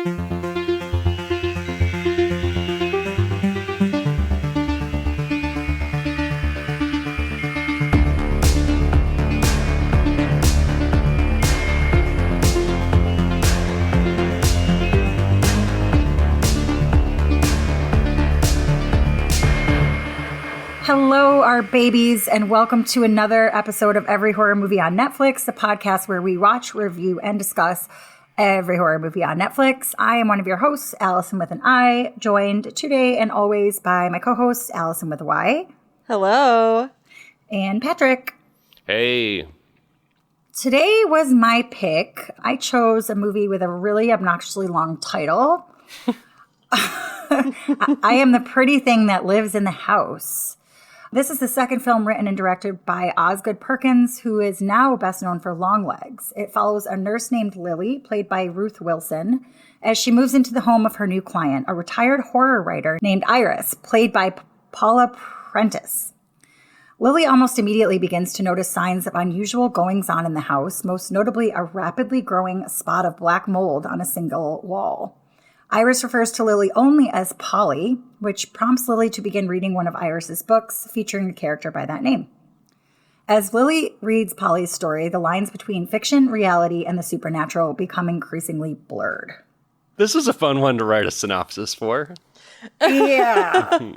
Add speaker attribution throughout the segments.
Speaker 1: Hello, our babies, and welcome to another episode of Every Horror Movie on Netflix, the podcast where we watch, review, and discuss every horror movie on Netflix. I am one of your hosts, Allison with an I, joined today and always by my co-host, Allison with a Y.
Speaker 2: Hello.
Speaker 1: And Patrick.
Speaker 3: Hey.
Speaker 1: Today was my pick. I chose a movie with a really obnoxiously long title. I am the pretty thing that lives in the house. This is the second film written and directed by Osgood Perkins, who is now best known for Longlegs. It follows a nurse named Lily, played by Ruth Wilson, as she moves into the home of her new client, a retired horror writer named Iris, played by Paula Prentice. Lily almost immediately begins to notice signs of unusual goings-on in the house, most notably a rapidly growing spot of black mold on a single wall. Iris refers to Lily only as Polly, which prompts Lily to begin reading one of Iris's books featuring a character by that name. As Lily reads Polly's story, the lines between fiction, reality, and the supernatural become increasingly blurred.
Speaker 3: This is a fun one to write a synopsis for.
Speaker 1: Yeah.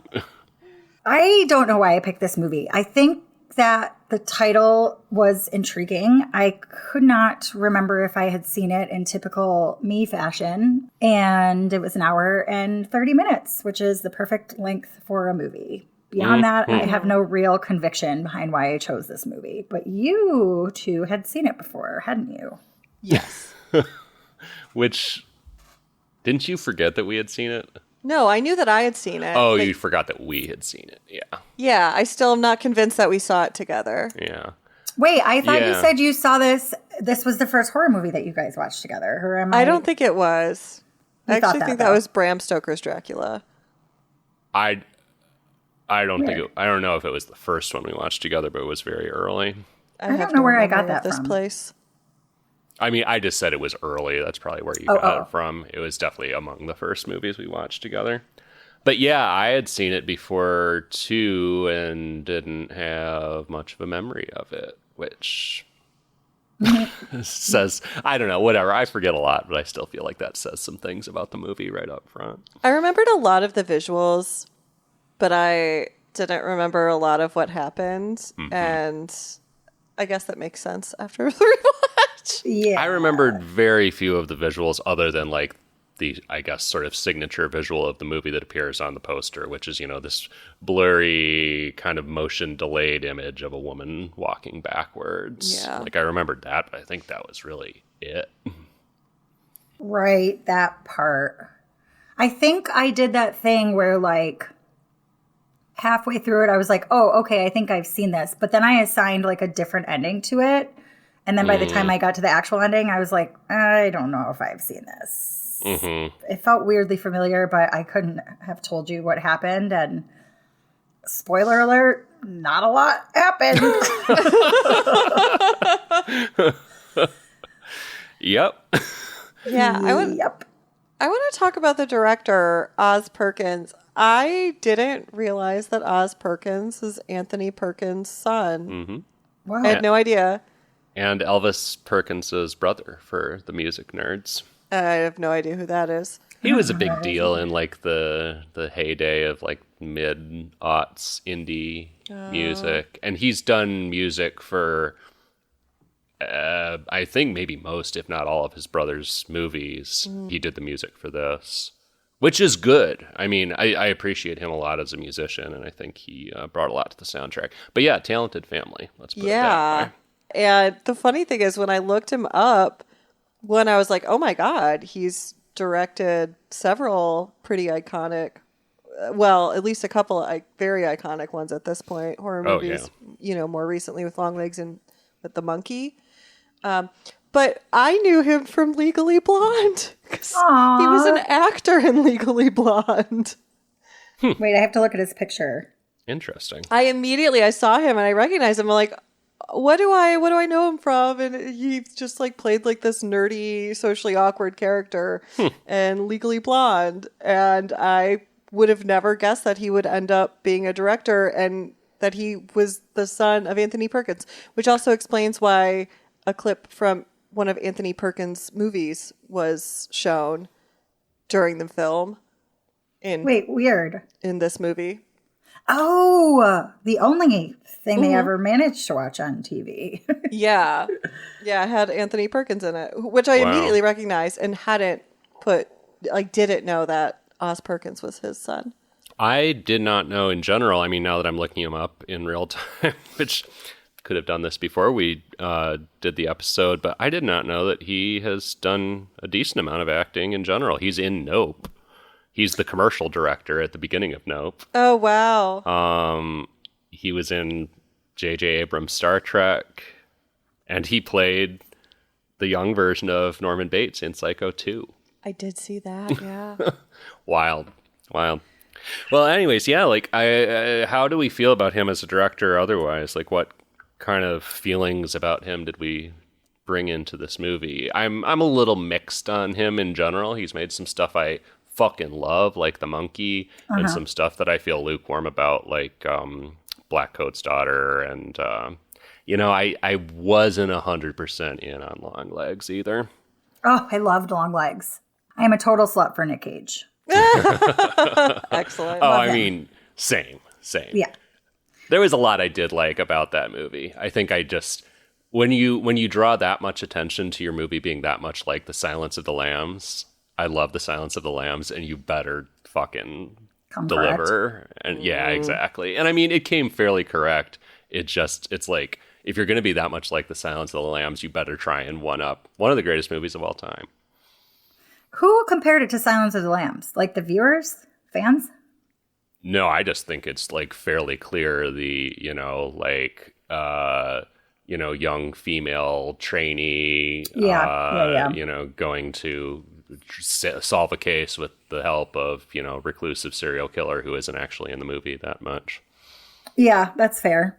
Speaker 1: I don't know why I picked this movie. I think that the title was intriguing. I could not remember if I had seen it in typical me fashion. And it was an hour and 30 minutes, which is the perfect length for a movie. Beyond that, I have no real conviction behind why I chose this movie. But you two had seen it before, hadn't you?
Speaker 2: Yes.
Speaker 3: Which, didn't you forget that we had seen it?
Speaker 2: No, I knew that I had seen it.
Speaker 3: Oh, you forgot that we had seen it. Yeah.
Speaker 2: Yeah, I still am not convinced that we saw it together.
Speaker 3: Yeah.
Speaker 1: Wait, I thought you said you saw this. This was the first horror movie that you guys watched together. Or am
Speaker 2: I don't think it was. I actually think that
Speaker 1: though.
Speaker 2: was Bram Stoker's Dracula.
Speaker 3: I don't think I don't know if it was the first one we watched together, but it was very early.
Speaker 1: I don't know where I got that
Speaker 2: this
Speaker 1: from.
Speaker 2: Place.
Speaker 3: I mean, I just said it was early. That's probably where you got it from. It was definitely among the first movies we watched together. But yeah, I had seen it before too and didn't have much of a memory of it, which says, I don't know, whatever. I forget a lot, but I still feel like that says some things about the movie right up front.
Speaker 2: I remembered a lot of the visuals, but I didn't remember a lot of what happened. Mm-hmm. And I guess that makes sense after the rewatch.
Speaker 1: Yeah.
Speaker 3: I remembered very few of the visuals other than like the, I guess, sort of signature visual of the movie that appears on the poster, which is, you know, this blurry kind of motion delayed image of a woman walking backwards.
Speaker 2: Yeah.
Speaker 3: Like I remembered that, but I think that was really it.
Speaker 1: Right, that part. I think I did that thing where like halfway through it, I was like, oh, okay, I think I've seen this. But then I assigned like a different ending to it. And then by the time I got to the actual ending, I was like, I don't know if I've seen this.
Speaker 3: Mm-hmm.
Speaker 1: It felt weirdly familiar, but I couldn't have told you what happened. And spoiler alert, not a lot happened.
Speaker 3: Yep.
Speaker 2: Yeah, I want to talk about the director, Oz Perkins. I didn't realize that Oz Perkins is Anthony Perkins' son.
Speaker 3: Mm-hmm.
Speaker 1: Wow.
Speaker 2: I had no idea.
Speaker 3: And Elvis Perkins' brother for the music nerds.
Speaker 2: I have no idea who that is.
Speaker 3: He was a big deal in like the heyday of like mid-aughts indie music. And he's done music for, I think maybe most, if not all of his brother's movies. He did the music for this, which is good. I mean, I appreciate him a lot as a musician, and I think he brought a lot to the soundtrack. But yeah, talented family. Let's put it that way.
Speaker 2: And the funny thing is, when I looked him up, when I was like, oh my God, he's directed several pretty iconic, well, at least a couple very iconic ones at this point, horror movies, you know, more recently with Longlegs and with The Monkey. But I knew him from Legally Blonde. 'Cause he was an actor in Legally Blonde.
Speaker 1: Wait, I have to look at his picture.
Speaker 3: Interesting.
Speaker 2: I saw him and I recognized him. I'm like, what do I know him from? And he just like played like this nerdy, socially awkward character and Legally Blonde. And I would have never guessed that he would end up being a director and that he was the son of Anthony Perkins, which also explains why a clip from one of Anthony Perkins' movies was shown during the film.
Speaker 1: Wait, weird.
Speaker 2: In this movie.
Speaker 1: Oh, the only thing they ever managed to watch on TV.
Speaker 2: Yeah. Yeah, it had Anthony Perkins in it, which I immediately recognized and didn't know that Oz Perkins was his son.
Speaker 3: I did not know in general. I mean, now that I'm looking him up in real time, which could have done this before we did the episode, but I did not know that he has done a decent amount of acting in general. He's in Nope. He's the commercial director at the beginning of Nope.
Speaker 2: Oh, wow.
Speaker 3: He was in J.J. Abrams' Star Trek, and he played the young version of Norman Bates in Psycho 2.
Speaker 2: I did see that, yeah.
Speaker 3: Wild. Well, anyways, yeah, like, how do we feel about him as a director otherwise? Like, what kind of feelings about him did we bring into this movie? I'm a little mixed on him in general. He's made some stuff I fucking love, like The Monkey, and some stuff that I feel lukewarm about, like Black Coat's Daughter, and I wasn't 100% in on Long Legs either.
Speaker 1: Oh, I loved Long Legs. I am a total slut for Nick Cage.
Speaker 2: Excellent.
Speaker 3: Oh, I mean, same.
Speaker 1: Yeah.
Speaker 3: There was a lot I did like about that movie. I think I just, when you draw that much attention to your movie being that much like The Silence of the Lambs, I love The Silence of the Lambs, and you better fucking deliver.
Speaker 1: Correct.
Speaker 3: And yeah, exactly. And I mean, it came fairly correct. It's like, if you're going to be that much like The Silence of the Lambs, you better try and one up one of the greatest movies of all time.
Speaker 1: Who compared it to Silence of the Lambs? Like the viewers? Fans?
Speaker 3: No, I just think it's like fairly clear the, young female trainee, going to solve a case with the help of, reclusive serial killer who isn't actually in the movie that much.
Speaker 1: Yeah, that's fair.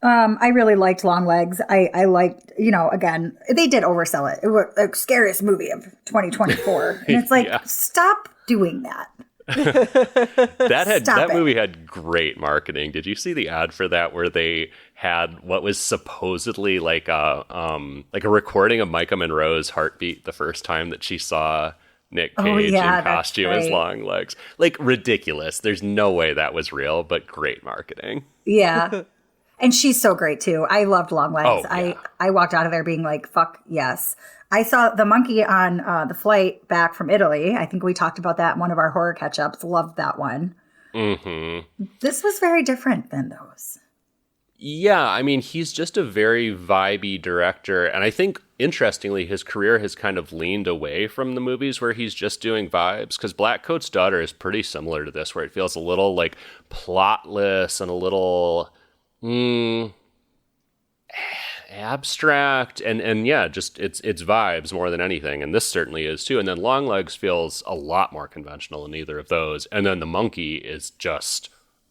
Speaker 1: I really liked Long Legs. I liked, again, they did oversell it. It was the scariest movie of 2024. And it's like, stop doing that.
Speaker 3: That movie had great marketing. Did you see the ad for that where they had what was supposedly like a recording of Micah Monroe's heartbeat the first time that she saw Nick Cage in costume as Long Legs? Like, ridiculous. There's no way that was real, but great marketing.
Speaker 1: Yeah. And she's so great too. I loved Long Legs.
Speaker 3: Oh, yeah.
Speaker 1: I walked out of there being like, fuck yes. I saw The Monkey on the flight back from Italy. I think we talked about that in one of our horror catch-ups. Loved that one. Mm-hmm. This was very different than those.
Speaker 3: Yeah, I mean, he's just a very vibey director. And I think, interestingly, his career has kind of leaned away from the movies where he's just doing vibes. Because Black Coat's Daughter is pretty similar to this, where it feels a little like plotless and a little abstract, and yeah, just it's vibes more than anything, and this certainly is too. And then Long Legs feels a lot more conventional in either of those, and then The Monkey is just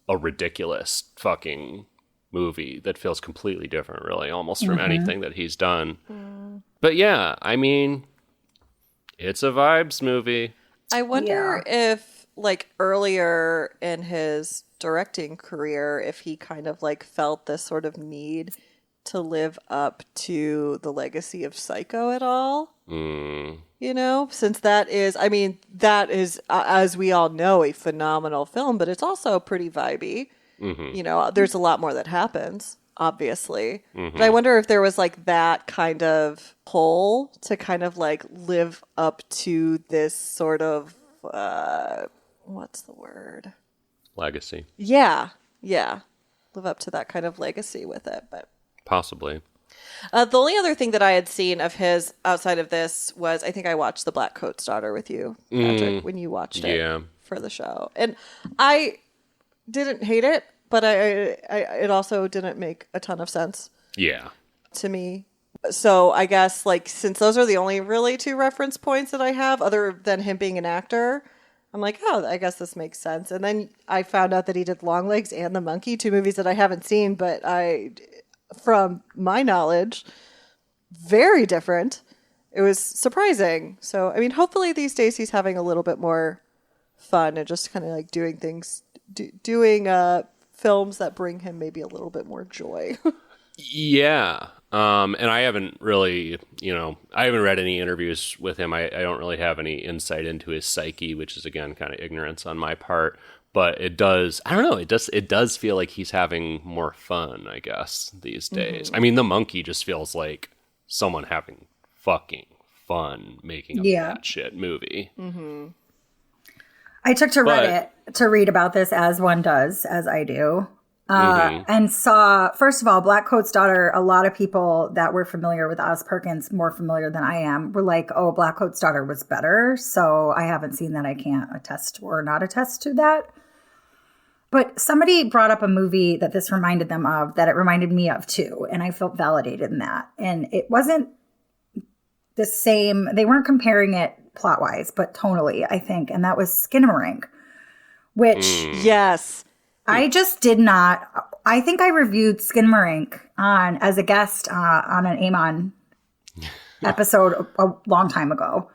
Speaker 3: a ridiculous fucking movie that feels completely different, really, almost from anything that he's done. But yeah, I mean, it's a vibes movie.
Speaker 2: I wonder if, like, earlier in his directing career, if he kind of like felt this sort of need to live up to the legacy of Psycho at all. Since that is, as we all know, a phenomenal film, but it's also pretty vibey. There's a lot more that happens, obviously. But I wonder if there was like that kind of pull to kind of like live up to this sort of, what's the word?
Speaker 3: Legacy.
Speaker 2: Yeah. Live up to that kind of legacy with it, but
Speaker 3: possibly.
Speaker 2: The only other thing that I had seen of his outside of this was, I think I watched The Black Coat's Daughter with you, Patrick, when you watched it for the show. And I didn't hate it, but it also didn't make a ton of sense to me. So I guess, like, since those are the only really two reference points that I have, other than him being an actor, I'm like, oh, I guess this makes sense. And then I found out that he did Long Legs and The Monkey, two movies that I haven't seen, but I from my knowledge. Very different. It was surprising. So, I mean, hopefully these days he's having a little bit more fun and just kind of like doing things, doing films that bring him maybe a little bit more joy.
Speaker 3: Yeah. And I haven't really, I haven't read any interviews with him. I don't really have any insight into his psyche, which is, again, kind of ignorance on my part. But it does, I don't know, it does feel like he's having more fun, I guess, these days. I mean, The Monkey just feels like someone having fucking fun making a batshit movie.
Speaker 1: I took to Reddit to read about this, as one does, as I do. And saw, first of all, Black Coat's Daughter, a lot of people that were familiar with Oz Perkins, more familiar than I am, were like, oh, Black Coat's Daughter was better. So I haven't seen that. I can't attest or not attest to that. But somebody brought up a movie that this reminded them of, that it reminded me of too. And I felt validated in that. And it wasn't the same. They weren't comparing it plot-wise, but tonally, I think. And that was Skinamarink, which...
Speaker 2: Yes.
Speaker 1: I just did not. I think I reviewed Skinamarink as a guest on an Amon episode a long time ago.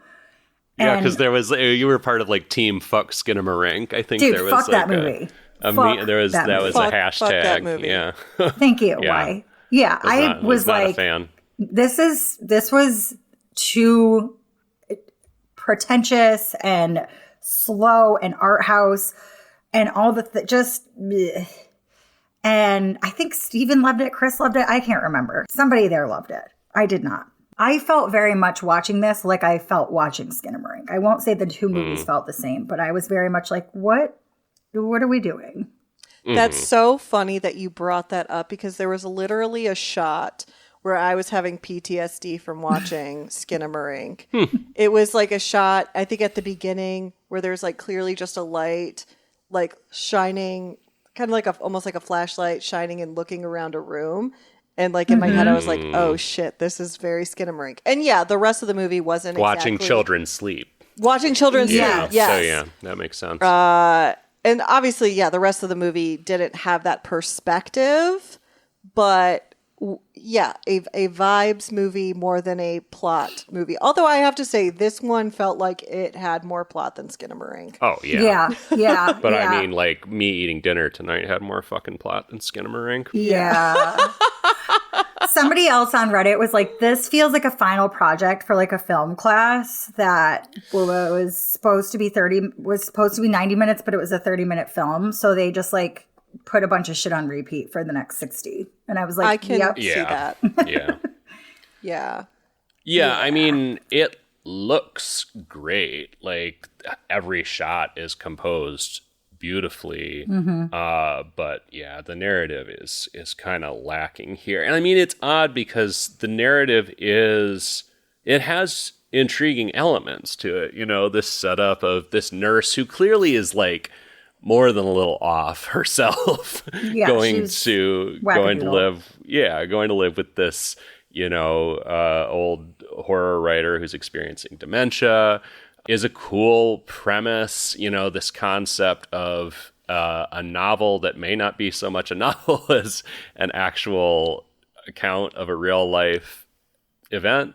Speaker 3: Yeah, because you were part of like Team Fuck Skinamarink. I think there was
Speaker 1: fuck
Speaker 3: like
Speaker 1: that movie.
Speaker 3: That was a hashtag.
Speaker 2: Fuck that movie.
Speaker 3: Yeah.
Speaker 1: Thank you.
Speaker 3: Yeah.
Speaker 1: Why? Yeah, I was
Speaker 3: not
Speaker 1: like,
Speaker 3: a fan.
Speaker 1: This was too pretentious and slow and art house. And all just, bleh. And I think Steven loved it. Chris loved it. I can't remember. Somebody there loved it. I did not. I felt very much watching this like I felt watching Skinamarink. I won't say the two movies felt the same, but I was very much like, what are we doing?
Speaker 2: That's so funny that you brought that up, because there was literally a shot where I was having PTSD from watching Skinamarink. It was like a shot, I think at the beginning, where there's like clearly just a light like shining, kind of like almost like a flashlight shining and looking around a room. And like in my head, I was like, oh shit, this is very Skinamarink. And yeah, the rest of the movie wasn't
Speaker 3: watching children sleep.
Speaker 2: Watching children sleep, yes.
Speaker 3: So yeah, that makes sense.
Speaker 2: And obviously, yeah, the rest of the movie didn't have that perspective, but yeah, a vibes movie more than a plot movie. Although I have to say, this one felt like it had more plot than Skinamarink.
Speaker 3: Oh, yeah.
Speaker 1: Yeah.
Speaker 3: But I mean, like, me eating dinner tonight had more fucking plot than Skinamarink.
Speaker 1: Yeah. Somebody else on Reddit was like, this feels like a final project for like a film class that was supposed to be 90 minutes, but it was a 30-minute film. So they just like put a bunch of shit on repeat for the next 60. And I was like,
Speaker 2: I can see that.
Speaker 3: Yeah.
Speaker 2: Yeah.
Speaker 3: I mean, it looks great. Like, every shot is composed beautifully. But yeah, the narrative is kind of lacking here. And I mean, it's odd because the narrative it has intriguing elements to it. This setup of this nurse who clearly is like more than a little off herself, going to live with this, old horror writer who's experiencing dementia, is a cool premise. This concept of a novel that may not be so much a novel as an actual account of a real life event.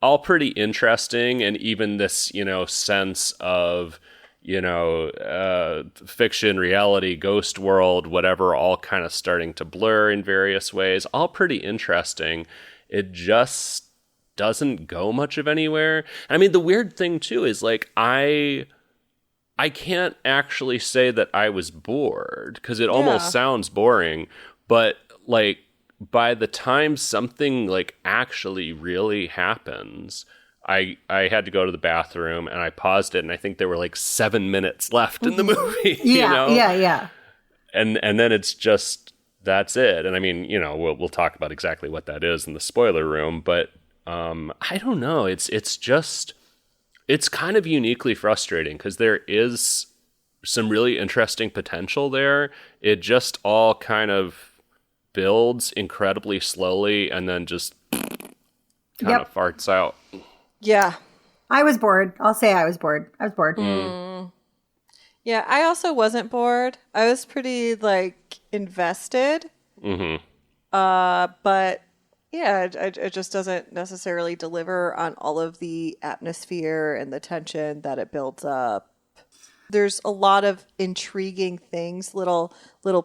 Speaker 3: All pretty interesting. And even this, sense of, fiction, reality, ghost world, whatever, all kind of starting to blur in various ways. All pretty interesting. It just doesn't go much of anywhere. I mean, the weird thing too is like, I can't actually say that I was bored, because it almost sounds boring, but like by the time something like actually really happens, I had to go to the bathroom and I paused it, and I think there were like 7 minutes left in the movie.
Speaker 1: Yeah.
Speaker 3: And then it's just, that's it. And I mean, we'll talk about exactly what that is in the spoiler room, but I don't know. It's kind of uniquely frustrating because there is some really interesting potential there. It just all kind of builds incredibly slowly and then just kind of farts out.
Speaker 2: Yeah.
Speaker 1: I was bored. I'll say I was bored. I was bored.
Speaker 2: Yeah, I also wasn't bored. I was pretty, like, invested. But yeah, it just doesn't necessarily deliver on all of the atmosphere and the tension that it builds up. There's a lot of intriguing things, little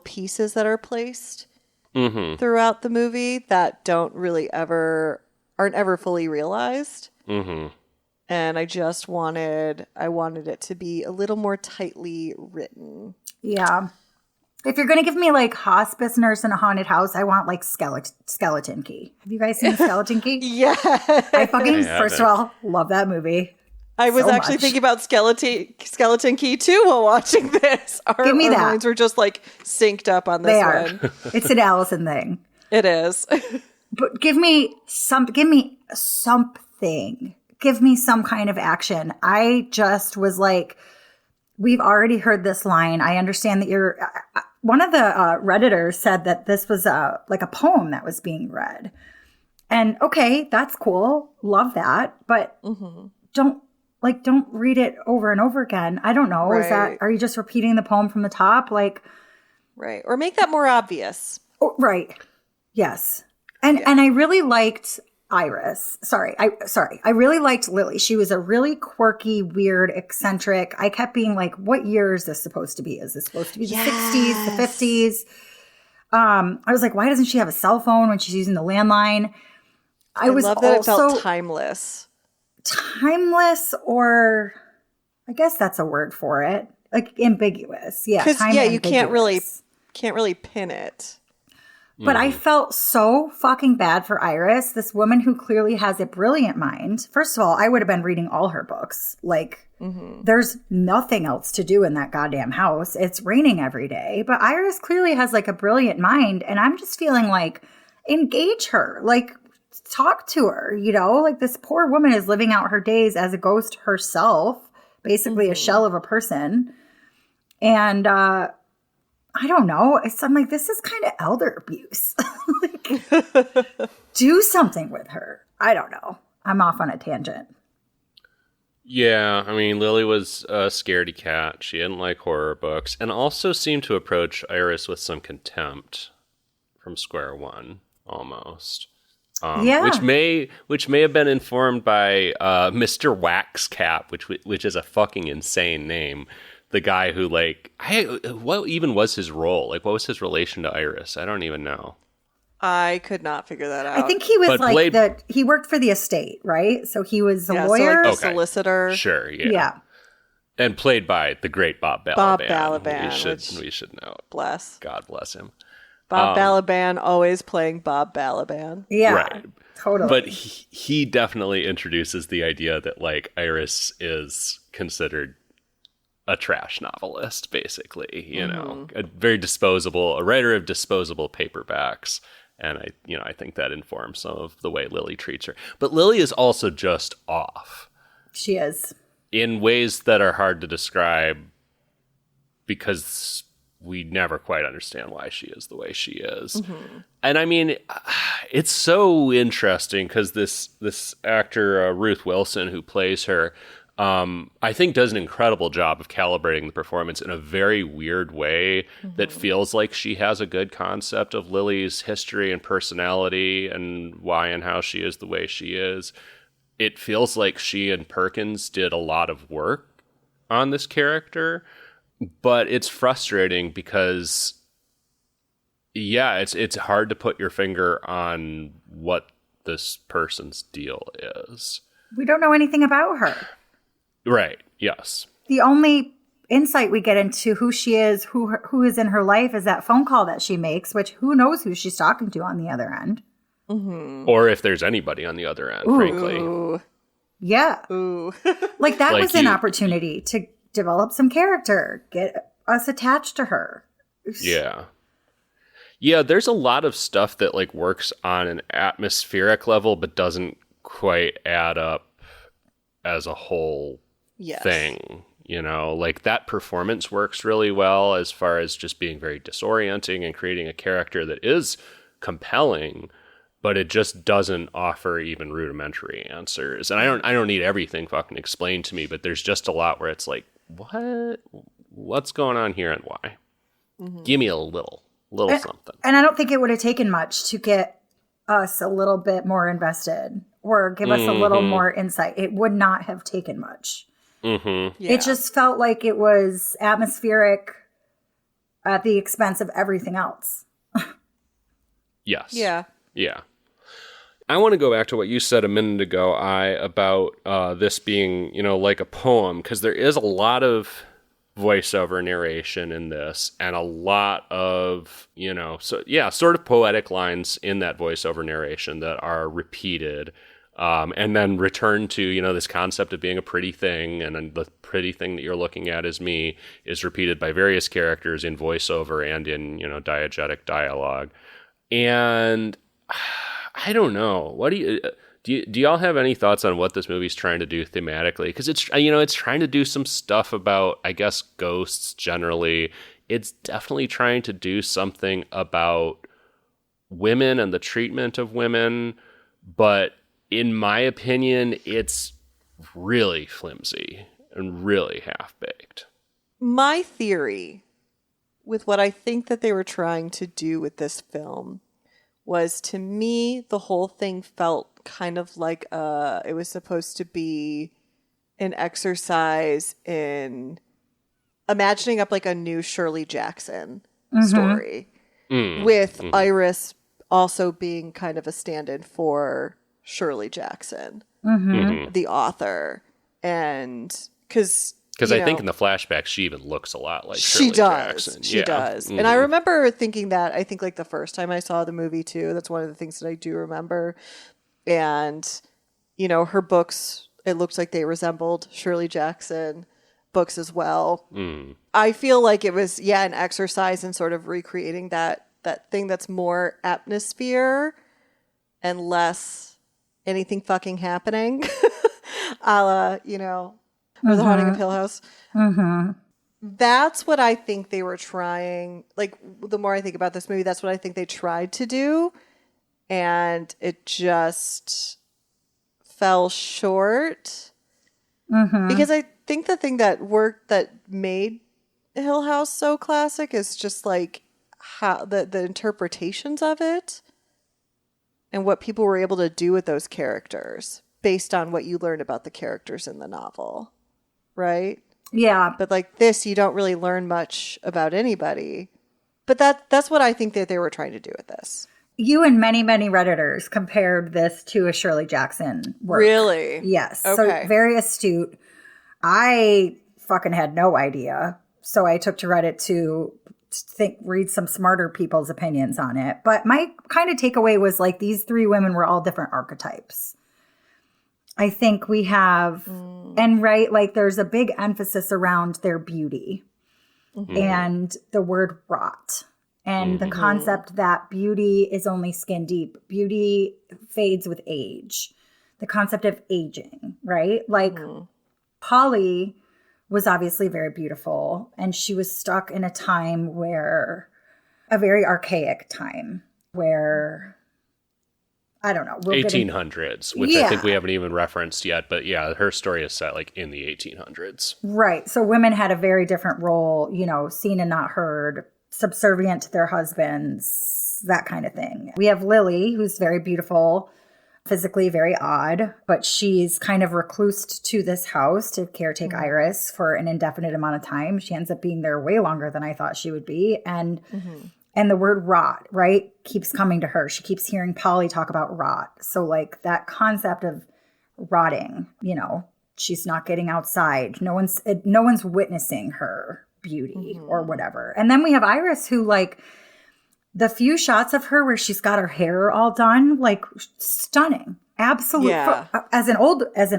Speaker 2: pieces that are placed throughout the movie that aren't ever fully realized.
Speaker 3: Mm-hmm.
Speaker 2: And I wanted it to be a little more tightly written.
Speaker 1: Yeah. If you're going to give me like hospice nurse in a haunted house, I want like Skeleton Key. Have you guys seen Skeleton Key?
Speaker 2: Yeah.
Speaker 1: First of all, love that movie.
Speaker 2: I was actually thinking about Skeleton Key too while watching this.
Speaker 1: Give me that.
Speaker 2: Our minds were just like synced up on this one.
Speaker 1: It's an Allison thing.
Speaker 2: It is.
Speaker 1: But give me something. Give me some kind of action. I just was like, we've already heard this line. I understand that you're... one of the Redditors said that this was like a poem that was being read. And okay, that's cool. Love that. But don't read it over and over again. I don't know.
Speaker 2: Right.
Speaker 1: Are you just repeating the poem from the top? Like...
Speaker 2: Right. Or make that more obvious.
Speaker 1: Oh, right. Yes. And I really liked... Iris. I really liked Lily. She was a really quirky, weird, eccentric. I kept being like, what year is this supposed to be? Is this supposed to be the 60s, the 50s? I was like, why doesn't she have a cell phone when she's using the landline? I
Speaker 2: love that it felt timeless.
Speaker 1: Timeless, or I guess that's a word for it. Like ambiguous. Yeah.
Speaker 2: Because you can't really pin it.
Speaker 1: But I felt so fucking bad for Iris, this woman who clearly has a brilliant mind. First of all, I would have been reading all her books. Like, there's nothing else to do in that goddamn house. It's raining every day. But Iris clearly has like a brilliant mind. And I'm just feeling like, engage her. Like, talk to her, you know? Like, this poor woman is living out her days as a ghost herself, basically a shell of a person. And, I don't know. I'm like, this is kind of elder abuse. Like, do something with her. I don't know. I'm off on a tangent.
Speaker 3: Yeah, I mean, Lily was a scaredy cat. She didn't like horror books, and also seemed to approach Iris with some contempt from square one, almost. Which may have been informed by Mr. Waxcap, which is a fucking insane name. The guy who, like, what even was his role? Like, what was his relation to Iris? I don't even know.
Speaker 2: I could not figure that out.
Speaker 1: I think he was he worked for the estate, right? So he was a lawyer.
Speaker 2: So like the solicitor.
Speaker 3: Sure, yeah.
Speaker 1: Yeah.
Speaker 3: And played by the great Bob Balaban.
Speaker 2: Bob Balaban.
Speaker 3: We should know.
Speaker 2: Bless.
Speaker 3: God bless him.
Speaker 2: Bob Balaban, always playing Bob Balaban.
Speaker 1: Yeah,
Speaker 3: right.
Speaker 1: Totally.
Speaker 3: But he definitely introduces the idea that, like, Iris is considered a trash novelist, basically, you know, a writer of disposable paperbacks. And I think that informs some of the way Lily treats her. But Lily is also just off.
Speaker 1: She is.
Speaker 3: In ways that are hard to describe because we never quite understand why she is the way she is. And I mean, it's so interesting because this actor, Ruth Wilson, who plays her, I think does an incredible job of calibrating the performance in a very weird way that feels like she has a good concept of Lily's history and personality and why and how she is the way she is. It feels like she and Perkins did a lot of work on this character, but it's frustrating because, yeah, it's hard to put your finger on what this person's deal is.
Speaker 1: We don't know anything about her.
Speaker 3: Right. Yes.
Speaker 1: The only insight we get into who she is, who is in her life, is that phone call that she makes, which who knows who she's talking to on the other end.
Speaker 3: Or if there's anybody on the other end, frankly.
Speaker 1: Yeah. Like that was an opportunity to develop some character, get us attached to her.
Speaker 3: Yeah. Yeah, there's a lot of stuff that like works on an atmospheric level but doesn't quite add up as a whole thing, you know, like that performance works really well as far as just being very disorienting and creating a character that is compelling, but it just doesn't offer even rudimentary answers. And I don't need everything fucking explained to me, but there's just a lot where it's like, what's going on here and why? Give me a little. Little something.
Speaker 1: And I don't think it would have taken much to get us a little bit more invested or give us a little more insight. It would not have taken much.
Speaker 2: Yeah.
Speaker 1: It just felt like it was atmospheric at the expense of everything else.
Speaker 3: Yes.
Speaker 2: Yeah.
Speaker 3: Yeah. I want to go back to what you said a minute ago, about this being, like a poem, because there is a lot of voiceover narration in this and a lot of, sort of poetic lines in that voiceover narration that are repeated and then return to, this concept of being a pretty thing, and then the pretty thing that you're looking at is me is repeated by various characters in voiceover and in, diegetic dialogue. And I don't know. What do y'all have any thoughts on what this movie's trying to do thematically? Because it's trying to do some stuff about, I guess, ghosts generally. It's definitely trying to do something about women and the treatment of women, but in my opinion, it's really flimsy and really half-baked.
Speaker 2: My theory with what I think that they were trying to do with this film was, to me, the whole thing felt kind of like it was supposed to be an exercise in imagining up like a new Shirley Jackson story with Iris also being kind of a stand-in for Shirley Jackson, the author. And because
Speaker 3: I think in the flashbacks, she even looks a lot like Shirley Jackson.
Speaker 2: She does. And I remember thinking that, I think like the first time I saw the movie too. That's one of the things that I do remember. And, her books, it looked like they resembled Shirley Jackson books as well. I feel like it was, an exercise in sort of recreating that thing that's more atmosphere and less anything fucking happening. A la, or The Haunting of Hill House. That's what I think they were trying. Like, the more I think about this movie, that's what I think they tried to do. And it just fell short. Because I think the thing that made Hill House so classic is just like how the interpretations of it and what people were able to do with those characters based on what you learned about the characters in the novel. Right?
Speaker 1: Yeah.
Speaker 2: But like this, you don't really learn much about anybody. But that's what I think that they were trying to do with this.
Speaker 1: You and many, many Redditors compared this to a Shirley Jackson work.
Speaker 2: Really?
Speaker 1: Yes.
Speaker 2: Okay.
Speaker 1: So very astute. I fucking had no idea. So I took to Reddit to read some smarter people's opinions on it. But my kind of takeaway was like these three women were all different archetypes. I think we have, and like there's a big emphasis around their beauty and the word rot and the concept that beauty is only skin deep. Beauty fades with age. The concept of aging, right? Like Polly was obviously very beautiful, and she was stuck in a time a very archaic time where, I don't know.
Speaker 3: 1800s, which I think we haven't even referenced yet. But yeah, her story is set like in the 1800s. Right.
Speaker 1: So women had a very different role, seen and not heard, subservient to their husbands, that kind of thing. We have Lily, who's very beautiful, physically very odd, but she's kind of reclused to this house to caretake Iris for an indefinite amount of time. She ends up being there way longer than I thought she would be. And the word rot, right, keeps coming to her. She keeps hearing Polly talk about rot. So like that concept of rotting, she's not getting outside. No one's witnessing her beauty or whatever. And then we have Iris, who like the few shots of her where she's got her hair all done, like stunning. Absolutely.
Speaker 2: Yeah.
Speaker 1: As an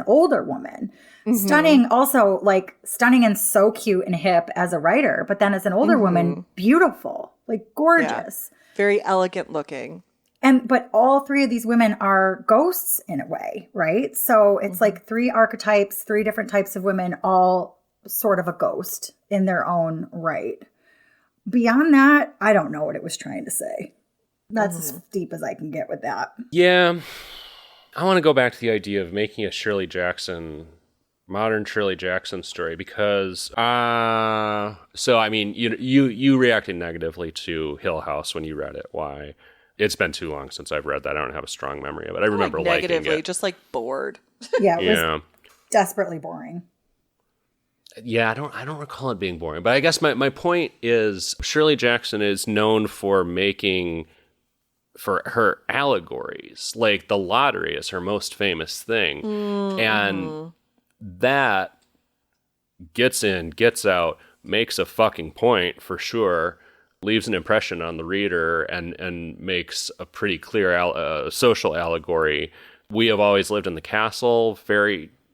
Speaker 1: older woman. Stunning, also like stunning and so cute and hip as a writer, but then as an older woman, beautiful, like gorgeous.
Speaker 2: Yeah. Very elegant looking.
Speaker 1: But all three of these women are ghosts in a way, right? So it's like three archetypes, three different types of women, all sort of a ghost in their own right. Beyond that, I don't know what it was trying to say. That's as deep as I can get with that.
Speaker 3: Yeah. I want to go back to the idea of making a Shirley Jackson Modern Shirley Jackson story, because so I mean you reacted negatively to Hill House when you read it. Why? It's been too long since I've read that. I don't have a strong memory of it. I remember liking
Speaker 2: negatively,
Speaker 3: it.
Speaker 2: just like bored.
Speaker 1: Yeah, it was desperately boring.
Speaker 3: Yeah, I don't recall it being boring. But I guess my point is Shirley Jackson is known for making for her allegories. Like the lottery is her most famous thing. Mm-hmm. And that gets in, gets out, makes a fucking point for sure, leaves an impression on the reader, and makes a pretty clear social allegory. We have always lived in the castle,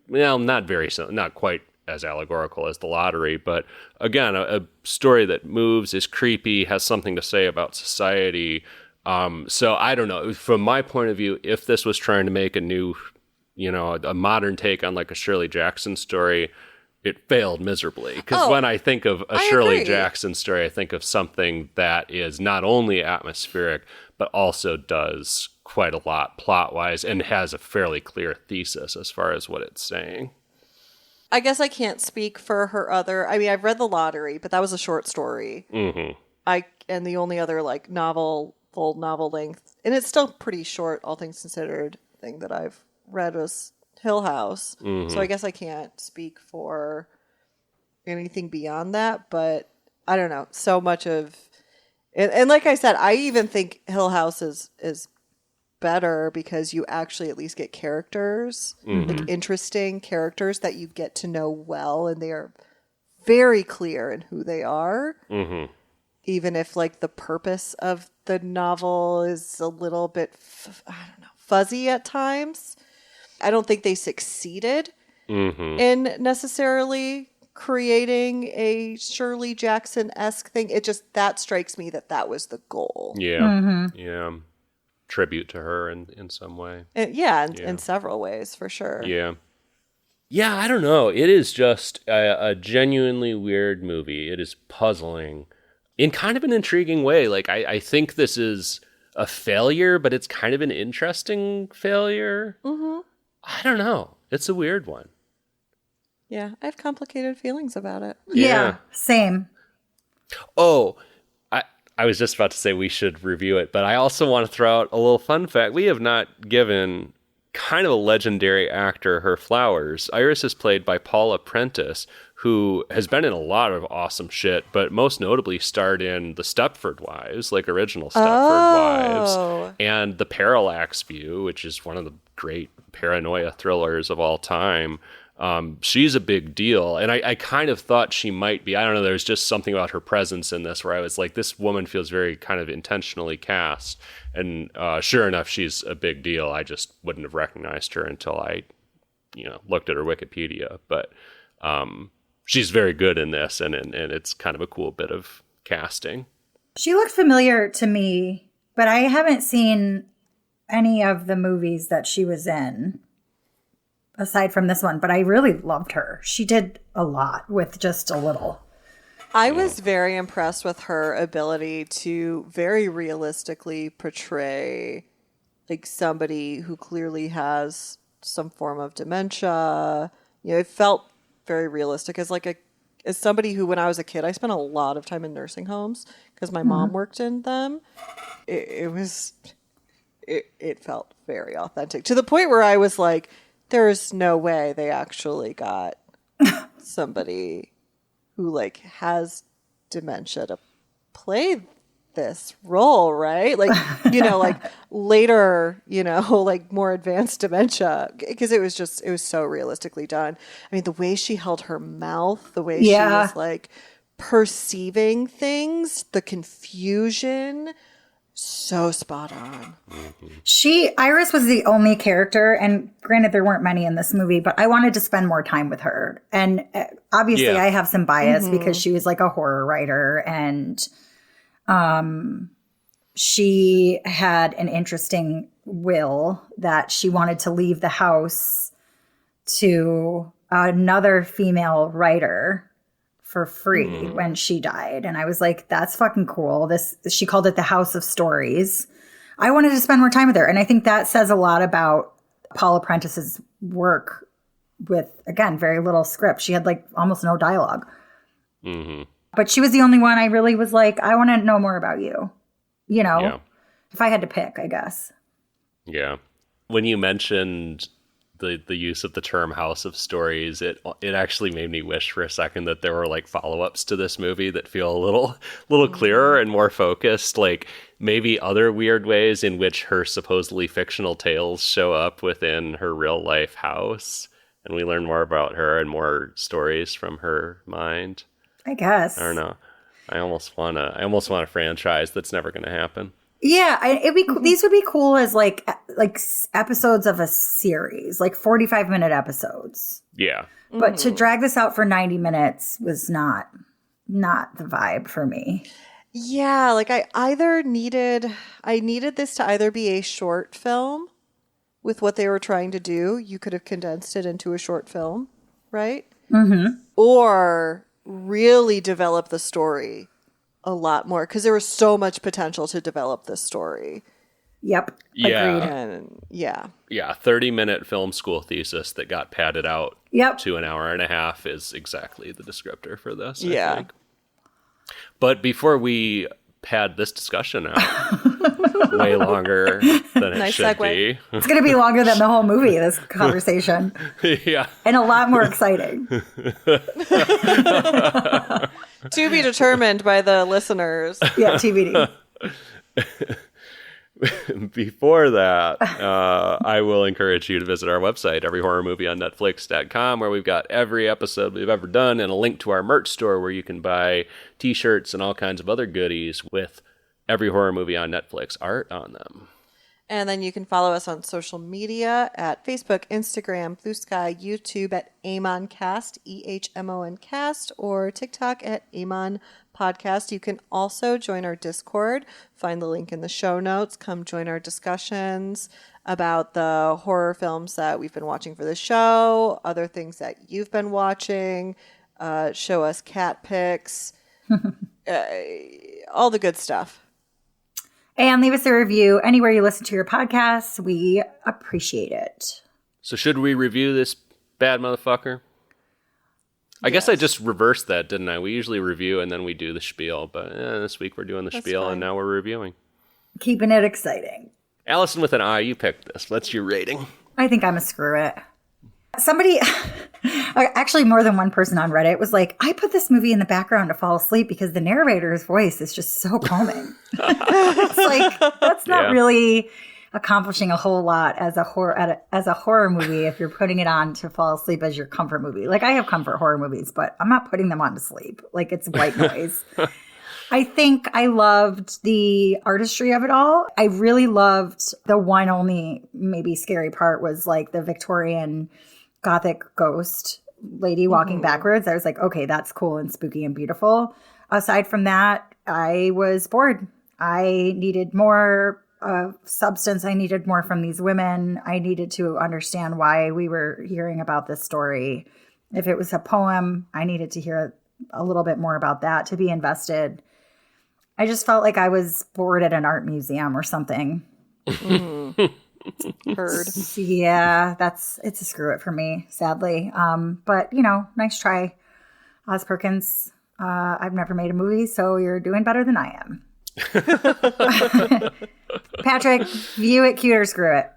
Speaker 3: not quite as allegorical as the lottery, but again, a story that moves, is creepy, has something to say about society. So I don't know. From my point of view, if this was trying to make a new, a modern take on like a Shirley Jackson story, it failed miserably. Because when I think of a Shirley Jackson story, I think of something that is not only atmospheric, but also does quite a lot plot-wise and has a fairly clear thesis as far as what it's saying.
Speaker 2: I guess I can't speak for her other... I mean, I've read The Lottery, but that was a short story. Mm-hmm. And the only other, like, full novel length, and it's still pretty short, all things considered, thing that I've read was Hill House. Mm-hmm. So I guess I can't speak for anything beyond that, but I don't know. So much of... And like I said, I even think Hill House is better because you actually at least get characters, like interesting characters that you get to know well, and they are very clear in who they are. Mm-hmm. Even if like the purpose of the novel is a little bit, fuzzy at times. I don't think they succeeded in necessarily creating a Shirley Jackson-esque thing. It just, that strikes me that was the goal.
Speaker 3: Yeah. Mm-hmm. Yeah. Tribute to her in some way.
Speaker 2: In several ways, for sure.
Speaker 3: Yeah. Yeah, I don't know. It is just a genuinely weird movie. It is puzzling in kind of an intriguing way. Like, I think this is a failure, but it's kind of an interesting failure. Mm-hmm. I don't know. It's a weird one.
Speaker 2: Yeah, I have complicated feelings about it.
Speaker 1: Yeah, same.
Speaker 3: Oh, I was just about to say we should review it, but I also want to throw out a little fun fact. We have not given kind of a legendary actor her flowers. Iris is played by Paula Prentice, who has been in a lot of awesome shit, but most notably starred in The Stepford Wives, like original Stepford Wives, and The Parallax View, which is one of the great paranoia thrillers of all time. She's a big deal, and I kind of thought she might be. I don't know, there's just something about her presence in this where I was like, this woman feels very kind of intentionally cast, and sure enough, she's a big deal. I just wouldn't have recognized her until I, looked at her Wikipedia, but she's very good in this, and it's kind of a cool bit of casting.
Speaker 1: She looked familiar to me, but I haven't seen any of the movies that she was in aside from this one, but I really loved her. She did a lot with just a little.
Speaker 2: I was very impressed with her ability to very realistically portray like somebody who clearly has some form of dementia. It felt very realistic as somebody who, when I was a kid, I spent a lot of time in nursing homes because my mom worked in them. It felt very authentic to the point where I was like, there's no way they actually got somebody who like has dementia to play this role, right? Like, like later, like more advanced dementia, because it was so realistically done. I mean, the way she held her mouth, the way she was like perceiving things, the confusion, so spot on.
Speaker 1: Iris was the only character, and granted there weren't many in this movie, but I wanted to spend more time with her. And obviously I have some bias because she was like a horror writer, and she had an interesting will that she wanted to leave the house to another female writer for free when she died. And I was like, that's fucking cool. She called it the House of Stories. I wanted to spend more time with her. And I think that says a lot about Paula Prentice's work with, again, very little script. She had like almost no dialogue.
Speaker 3: Mm-hmm.
Speaker 1: But she was the only one I really was like, I want to know more about you. You know, if I had to pick, I guess.
Speaker 3: Yeah. When you mentioned the use of the term House of Stories, it actually made me wish for a second that there were like follow-ups to this movie that feel a little clearer and more focused, like maybe other weird ways in which her supposedly fictional tales show up within her real life house, and we learn more about her and more stories from her mind.
Speaker 1: I guess.
Speaker 3: I don't know. I almost want a franchise that's never going to happen.
Speaker 1: Yeah, these would be cool as like episodes of a series, like 45-minute episodes.
Speaker 3: Yeah.
Speaker 1: But to drag this out for 90 minutes was not the vibe for me.
Speaker 2: Yeah, like I needed this to either be a short film with what they were trying to do. You could have condensed it into a short film, right?
Speaker 1: Mm-hmm.
Speaker 2: Or really develop the story a lot more, because there was so much potential to develop this story.
Speaker 1: Yep.
Speaker 3: Yeah.
Speaker 1: Agreed.
Speaker 2: And yeah.
Speaker 3: 30-minute film school thesis that got padded out to an hour and a half is exactly the descriptor for this. I think. But before we pad this discussion out way longer than it should be.
Speaker 1: It's going to be longer than the whole movie, this conversation.
Speaker 3: Yeah.
Speaker 1: And a lot more exciting.
Speaker 2: To be determined by the listeners.
Speaker 1: Yeah, TBD.
Speaker 3: Before that, I will encourage you to visit our website, everyhorrormovieonnetflix.com, where we've got every episode we've ever done and a link to our merch store where you can buy t-shirts and all kinds of other goodies with Every Horror Movie on Netflix art on them.
Speaker 2: And then you can follow us on social media at Facebook, Instagram, Blue Sky, YouTube at AmonCast, EHMONcast, or TikTok at Amon Podcast. You can also join our Discord. Find the link in the show notes. Come join our discussions about the horror films that we've been watching for the show, other things that you've been watching, show us cat pics, all the good stuff.
Speaker 1: And leave us a review anywhere you listen to your podcasts. We appreciate it.
Speaker 3: So should we review this bad motherfucker? I guess I just reversed that, didn't I? We usually review and then we do the spiel. But this week we're doing the spiel and now we're reviewing.
Speaker 1: Keeping it exciting.
Speaker 3: Allison with an I, you picked this. What's your rating?
Speaker 1: I think I'm a screw it. Somebody, actually more than one person on Reddit was like, I put this movie in the background to fall asleep because the narrator's voice is just so calming. It's like, that's not really accomplishing a whole lot as a horror movie if you're putting it on to fall asleep as your comfort movie. Like, I have comfort horror movies, but I'm not putting them on to sleep. Like, it's white noise. I think I loved the artistry of it all. I really loved the one only maybe scary part was like the Victorian Gothic ghost lady walking backwards. I was like, okay, that's cool and spooky and beautiful. Aside from that, I was bored. I needed more substance. I needed more from these women. I needed to understand why we were hearing about this story. If it was a poem, I needed to hear a little bit more about that to be invested. I just felt like I was bored at an art museum or something.
Speaker 2: Heard.
Speaker 1: Yeah, it's a screw it for me, sadly. But, nice try, Oz Perkins. I've never made a movie, so you're doing better than I am. Patrick, view it, cue it, or screw it.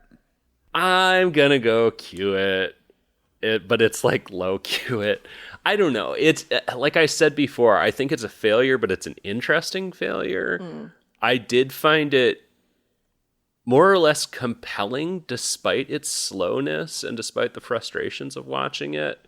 Speaker 3: I'm going to go cue it, but it's like low cue it. I don't know. It's like I said before, I think it's a failure, but it's an interesting failure. I did find it more or less compelling despite its slowness and despite the frustrations of watching it.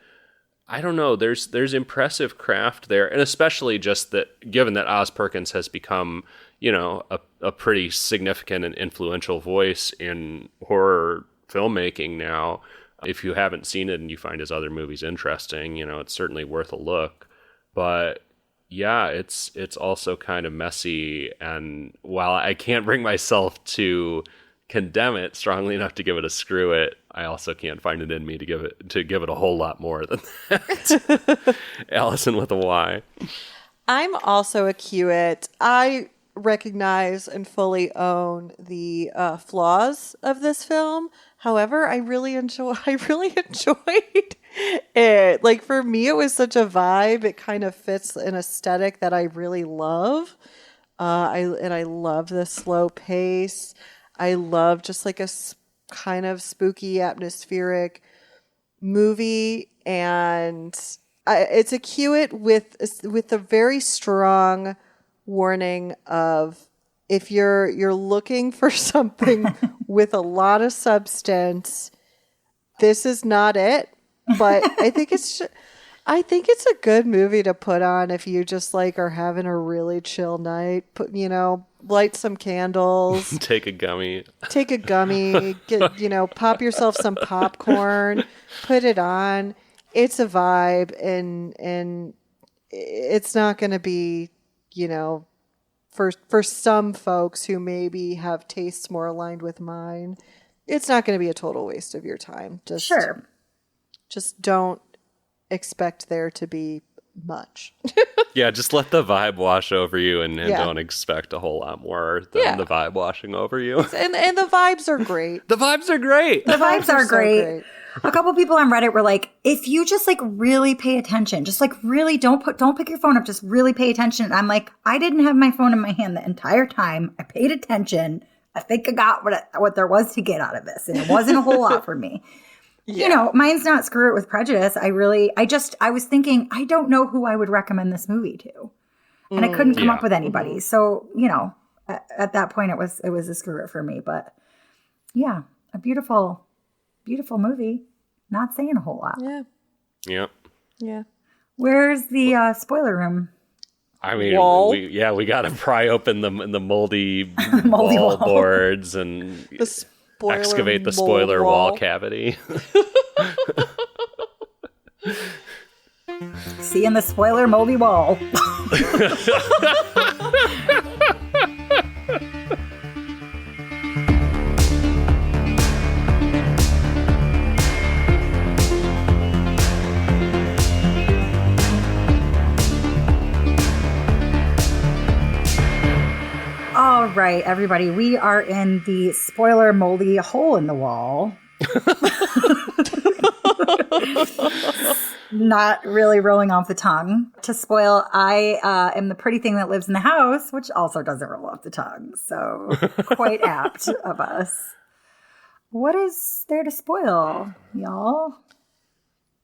Speaker 3: I don't know. There's impressive craft there, and especially just that, given that Oz Perkins has become, a pretty significant and influential voice in horror filmmaking now. If you haven't seen it and you find his other movies interesting, it's certainly worth a look. But yeah, it's also kind of messy. And while I can't bring myself to condemn it strongly enough to give it a screw it, I also can't find it in me to give it a whole lot more than that. Allison with a Y.
Speaker 2: I'm also a cue it. I recognize and fully own the flaws of this film. However, I really enjoyed Like for me, it was such a vibe. It kind of fits an aesthetic that I really love. I love the slow pace. I love just like kind of spooky, atmospheric movie, and it's a cute with a very strong warning of if you're looking for something with a lot of substance, this is not it. But I think it's a good movie to put on if you just like are having a really chill night. Light some candles,
Speaker 3: Take a gummy,
Speaker 2: get pop yourself some popcorn, put it on. It's a vibe, and it's not going to be, for some folks who maybe have tastes more aligned with mine, it's not going to be a total waste of your time.
Speaker 1: Sure.
Speaker 2: Just don't expect there to be much.
Speaker 3: Yeah, just let the vibe wash over you and don't expect a whole lot more than the vibe washing over you.
Speaker 2: And the vibes are great.
Speaker 3: The vibes are great.
Speaker 1: The vibes are
Speaker 2: so
Speaker 1: great. A couple people on Reddit were like, if you just like really pay attention, just like really don't pick your phone up, just really pay attention. And I'm like, I didn't have my phone in my hand the entire time. I paid attention. I think I got what there was to get out of this. And it wasn't a whole lot for me. Yeah. Mine's not Screw It with Prejudice. I was thinking, I don't know who I would recommend this movie to. And I couldn't come up with anybody. Mm-hmm. So, at that point it was a Screw It for me. But yeah, a beautiful, beautiful movie. Not saying a whole lot.
Speaker 2: Yeah.
Speaker 3: Yep.
Speaker 2: Yeah.
Speaker 1: Where's the spoiler room?
Speaker 3: I mean, we got to pry open the moldy,
Speaker 1: moldy
Speaker 3: wall boards and excavate the spoiler wall cavity.
Speaker 1: See in the spoiler moldy wall. All right, everybody, we are in the spoiler moldy hole in the wall. Not really rolling off the tongue. To spoil, I am the pretty thing that lives in the house, which also doesn't roll off the tongue. So quite apt of us. What is there to spoil, y'all?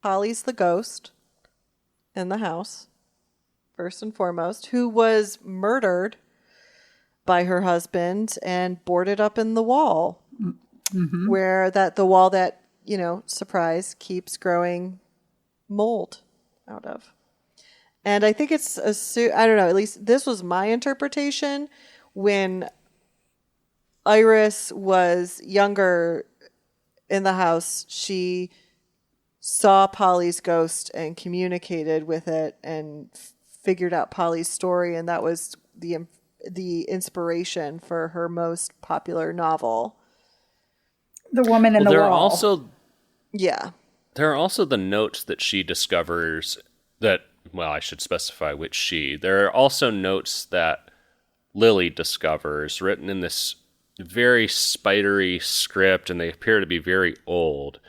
Speaker 2: Polly's the ghost in the house, first and foremost, who was murdered by her husband and boarded up in the wall, where the wall that, surprise, keeps growing mold out of. And I think it's I don't know, at least this was my interpretation. When Iris was younger in the house, she saw Polly's ghost and communicated with it and figured out Polly's story, and that was the inspiration for her most popular novel,
Speaker 1: The Woman in the Wall.
Speaker 3: There are also the notes that she discovers that, well, I should specify which she. There are also notes that Lily discovers written in this very spidery script, and they appear to be very old.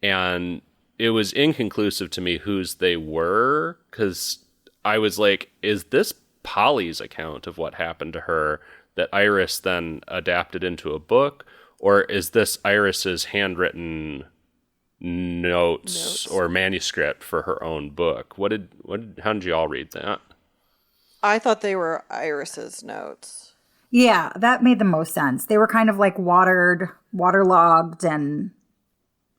Speaker 3: And it was inconclusive to me whose they were, because I was like, is this Polly's account of what happened to her that Iris then adapted into a book, or is this Iris's handwritten notes or manuscript for her own book? How did you all read that?
Speaker 2: I thought they were Iris's notes.
Speaker 1: Yeah, that made the most sense. They were kind of like waterlogged and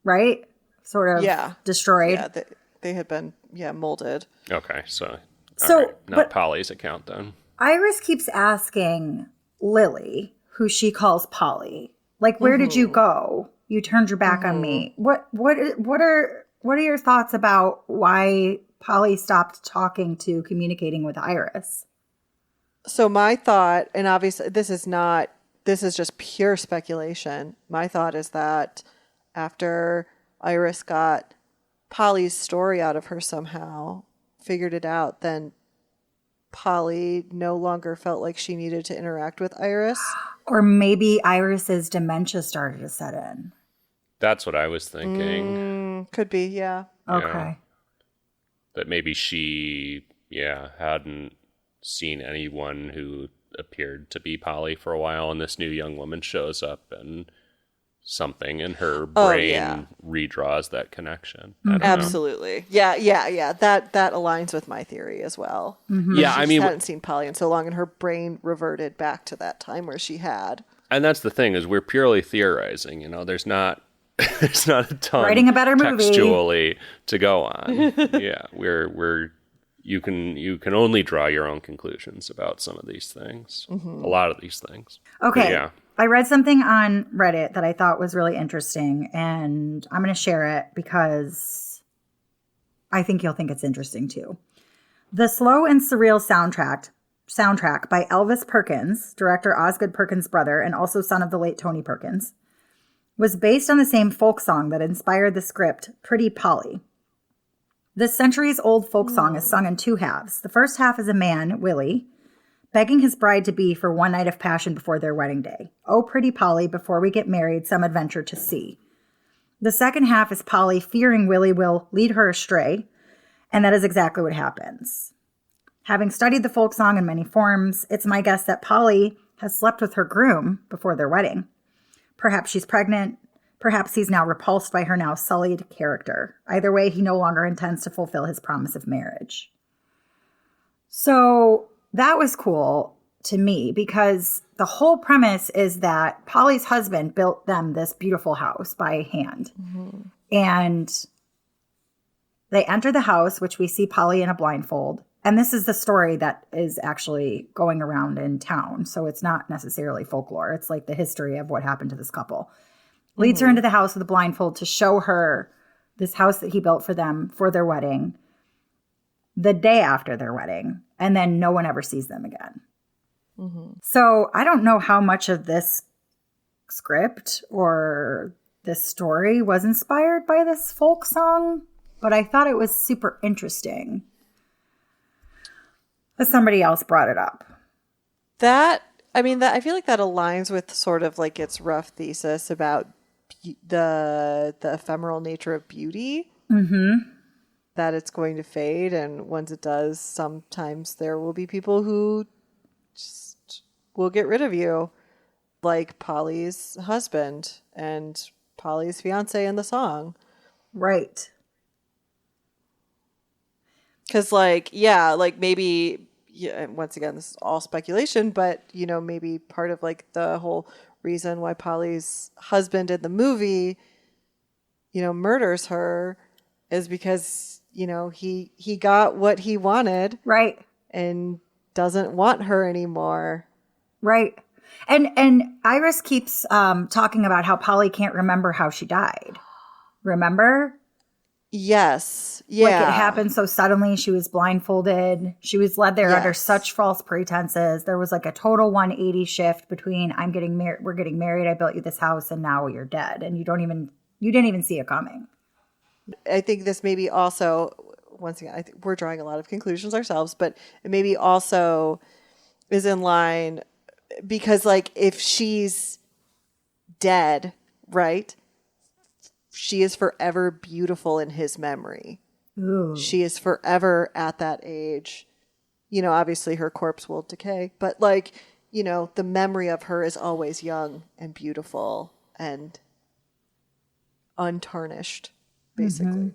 Speaker 1: right, sort of destroyed.
Speaker 2: Yeah, they had been molded.
Speaker 3: Okay, so.
Speaker 1: So,
Speaker 3: not Polly's account then.
Speaker 1: Iris keeps asking Lily, who she calls Polly, like, where did you go? You turned your back on me. What are your thoughts about why Polly stopped communicating with Iris?
Speaker 2: So my thought, and obviously this is just pure speculation. My thought is that after Iris got Polly's story out of her somehow, figured it out, then Polly no longer felt like she needed to interact with Iris.
Speaker 1: Or maybe Iris's dementia started to set in.
Speaker 3: That's what I was thinking.
Speaker 2: Could be, yeah.
Speaker 1: Okay.
Speaker 3: That maybe she, hadn't seen anyone who appeared to be Polly for a while, and this new young woman shows up and something in her brain redraws that connection. I don't know.
Speaker 2: Absolutely. Yeah. That aligns with my theory as well.
Speaker 3: Mm-hmm. Yeah,
Speaker 2: she hadn't seen Polly in so long, and her brain reverted back to that time where she had.
Speaker 3: And that's the thing, is we're purely theorizing. There's not a ton
Speaker 1: writing a better movie
Speaker 3: textually to go on. Yeah, you can only draw your own conclusions about some of these things. A lot of these things.
Speaker 1: Okay.
Speaker 3: But yeah.
Speaker 1: I read something on Reddit that I thought was really interesting, and I'm going to share it because I think you'll think it's interesting too. The slow and surreal soundtrack by Elvis Perkins, director Osgood Perkins' brother and also son of the late Tony Perkins, was based on the same folk song that inspired the script Pretty Polly. This centuries-old folk song is sung in two halves. The first half is a man, Willie, begging his bride-to-be for one night of passion before their wedding day. Oh, pretty Polly, before we get married, some adventure to see. The second half is Polly fearing Willie will lead her astray, and that is exactly what happens. Having studied the folk song in many forms, it's my guess that Polly has slept with her groom before their wedding. Perhaps she's pregnant. Perhaps he's now repulsed by her now sullied character. Either way, he no longer intends to fulfill his promise of marriage. So that was cool to me because the whole premise is that Polly's husband built them this beautiful house by hand. Mm-hmm. And they enter the house, which we see Polly in a blindfold. And this is the story that is actually going around in town. So it's not necessarily folklore. It's like the history of what happened to this couple. Leads her into the house with a blindfold to show her this house that he built for them for their wedding the day after their wedding. And then no one ever sees them again. Mm-hmm. So I don't know how much of this script or this story was inspired by this folk song, but I thought it was super interesting that somebody else brought it up.
Speaker 2: I feel like that aligns with sort of like its rough thesis about the ephemeral nature of beauty. Mm-hmm. That it's going to fade, and once it does, sometimes there will be people who just will get rid of you, like Polly's husband and Polly's fiance in the song.
Speaker 1: Right.
Speaker 2: Because, maybe, once again, this is all speculation, but, maybe part of, the whole reason why Polly's husband in the movie, murders her is because, he got what he wanted.
Speaker 1: Right.
Speaker 2: And doesn't want her anymore.
Speaker 1: Right. And Iris keeps talking about how Polly can't remember how she died. Remember?
Speaker 2: Yes. Yeah.
Speaker 1: Like it happened so suddenly. She was blindfolded. She was led there under such false pretenses. There was like a total 180 shift between we're getting married, I built you this house, and now you're dead. And you didn't even see it coming.
Speaker 2: I think this maybe also, once again, I think we're drawing a lot of conclusions ourselves, but it maybe also is in line because if she's dead, right? She is forever beautiful in his memory. Ooh. She is forever at that age. Obviously her corpse will decay, but the memory of her is always young and beautiful and untarnished, basically.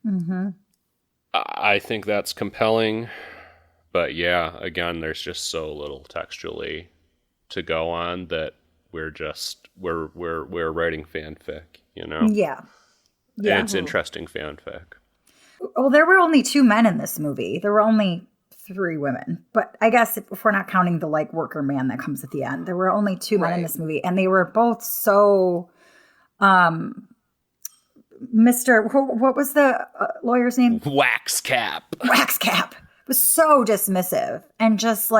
Speaker 2: Mm-hmm.
Speaker 3: I think that's compelling, but yeah, again, there's just so little textually to go on that we're writing fanfic.
Speaker 1: Yeah.
Speaker 3: And it's interesting fanfic.
Speaker 1: Well, there were only 2 men in this movie. There were only 3 women. But I guess if we're not counting the worker man that comes at the end, there were only 2 men in this movie. And they were both so, what was the lawyer's name?
Speaker 3: Waxcap
Speaker 1: was so dismissive and just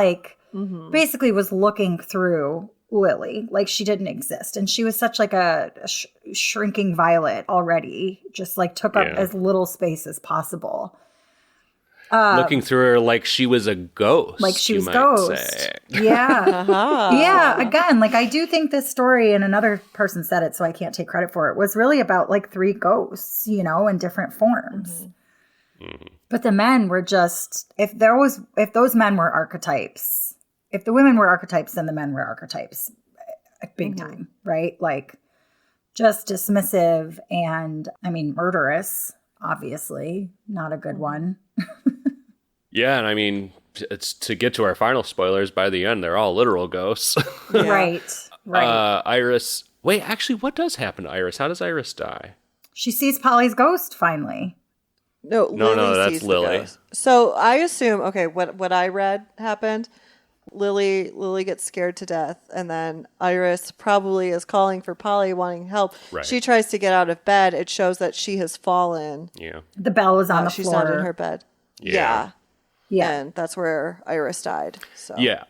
Speaker 1: basically was looking through Lily like she didn't exist, and she was such a shrinking violet already, just took up as little space as possible.
Speaker 3: looking through her like she was a ghost.
Speaker 1: Like she was
Speaker 3: ghost.
Speaker 1: Say. Yeah. Yeah. Again, like I do think this story, and another person said it, so I can't take credit for it, was really about like 3 ghosts, you know, in different forms. But the men were just, if those men were archetypes, if the women were archetypes, then the men were archetypes. Big time, right? Like just dismissive and, I mean, murderous, obviously. Not a good one.
Speaker 3: Yeah, and I mean, it's to get to our final spoilers, by the end, they're all literal ghosts.
Speaker 1: Right.
Speaker 3: Iris, wait, actually, what does happen to Iris? How does Iris die?
Speaker 1: She sees Polly's ghost, finally.
Speaker 2: No, Lily
Speaker 3: that's
Speaker 2: sees
Speaker 3: Lily.
Speaker 2: The ghost. So I assume, okay, what I read happened. Lily gets scared to death, and then Iris probably is calling for Polly, wanting help.
Speaker 3: Right.
Speaker 2: She tries to get out of bed. It shows that she has fallen.
Speaker 3: Yeah.
Speaker 1: The bell is on the
Speaker 2: she's
Speaker 1: floor.
Speaker 2: not in her bed.
Speaker 3: Yeah.
Speaker 2: And that's where Iris died. So
Speaker 3: Yeah,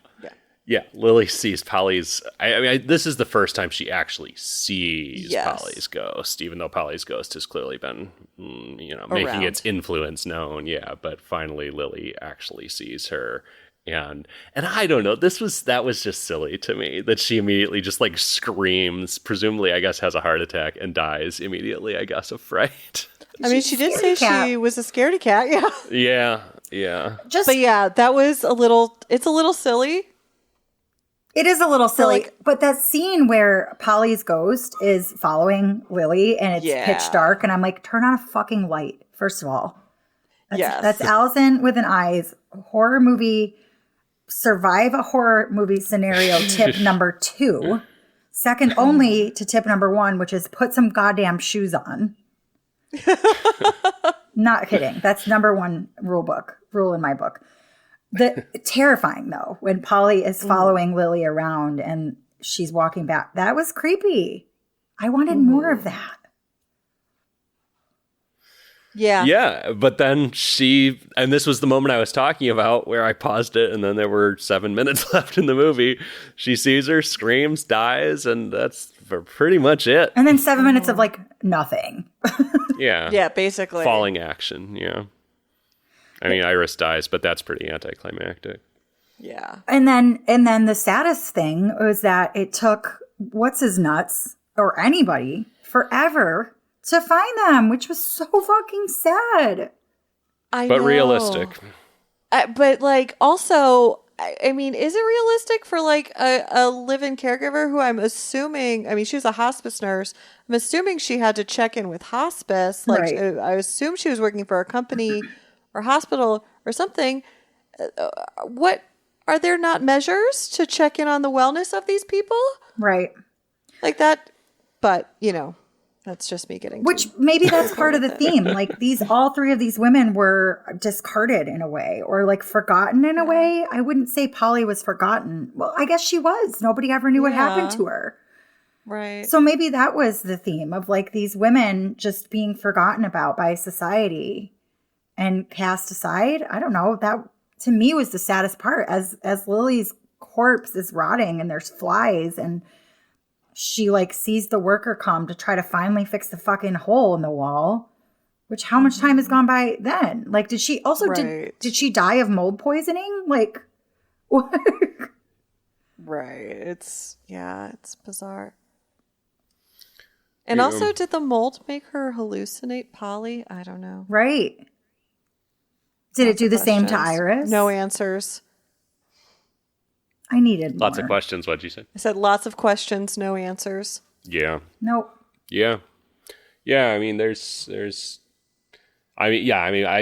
Speaker 3: Lily sees Polly's. I mean, this is the first time she actually sees Polly's ghost, even though Polly's ghost has clearly been, making its influence known. Yeah, but finally Lily actually sees her. And I don't know, that was just silly to me that she immediately just like screams, presumably I guess has a heart attack and dies immediately, I guess, of fright.
Speaker 2: I mean, she did say she was a scaredy cat. Yeah.
Speaker 3: Yeah.
Speaker 2: But yeah, that was it's a little silly.
Speaker 1: It is a little silly, but that scene where Polly's ghost is following Lily and it's pitch dark, and I'm like, turn on a fucking light, first of all. That's Allison with an eyes. Horror movie, survive a horror movie scenario tip number 2. Second only to tip number 1, which is put some goddamn shoes on. Not kidding. That's number 1 rule in my book. Terrifying though, when Polly is following Lily around and she's walking back. That was creepy. I wanted more of that.
Speaker 2: Yeah.
Speaker 3: Yeah, but then and this was the moment I was talking about where I paused it and then there were 7 minutes left in the movie. She sees her, screams, dies, and that's pretty much it.
Speaker 1: And then 7 minutes of like nothing.
Speaker 3: Yeah.
Speaker 2: Yeah, basically.
Speaker 3: Falling action, yeah. I mean, Iris dies, but that's pretty anticlimactic.
Speaker 2: Yeah.
Speaker 1: And then the saddest thing was that it took what's his nuts or anybody forever to find them, which was so fucking sad.
Speaker 2: I know.
Speaker 3: But realistic.
Speaker 2: But like also, I mean, is it realistic for like a live-in caregiver who I'm assuming, I mean, she was a hospice nurse. I'm assuming she had to check in with hospice. Like I assume she was working for a company or hospital or something. What are there not measures to check in on the wellness of these people?
Speaker 1: Right.
Speaker 2: Like that, but that's just me getting
Speaker 1: Which maybe that's part of the theme. Like all 3 of these women were discarded in a way or like forgotten in a way. I wouldn't say Polly was forgotten. Well, I guess she was. Nobody ever knew what happened to her.
Speaker 2: Right.
Speaker 1: So maybe that was the theme of like these women just being forgotten about by society and cast aside. I don't know. That to me was the saddest part as Lily's corpse is rotting and there's flies and she like sees the worker come to try to finally fix the fucking hole in the wall, which how much time has gone by then? Like, did she also, did she die of mold poisoning? Like, what?
Speaker 2: Right. It's bizarre. And also, did the mold make her hallucinate Polly? I don't know.
Speaker 1: Right. Did it do the same to Iris?
Speaker 2: No answers.
Speaker 1: I needed
Speaker 3: lots
Speaker 1: more.
Speaker 3: of questions. What'd you say?
Speaker 2: I said lots of questions, no answers.
Speaker 3: Yeah.
Speaker 1: Nope.
Speaker 3: Yeah. Yeah. I mean, I've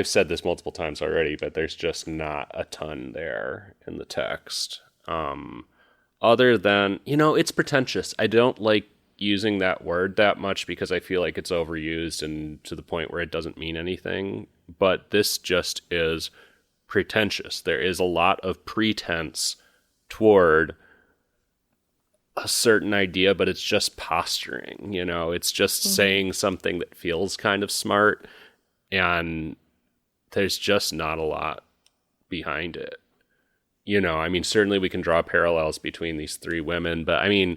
Speaker 3: said this multiple times already, but there's just not a ton there in the text. Other than, it's pretentious. I don't like using that word that much because I feel like it's overused and to the point where it doesn't mean anything. But this just is pretentious. There is a lot of pretense toward a certain idea, but it's just posturing, it's just saying something that feels kind of smart, and there's just not a lot behind it. I mean, certainly we can draw parallels between these 3 women, but I mean,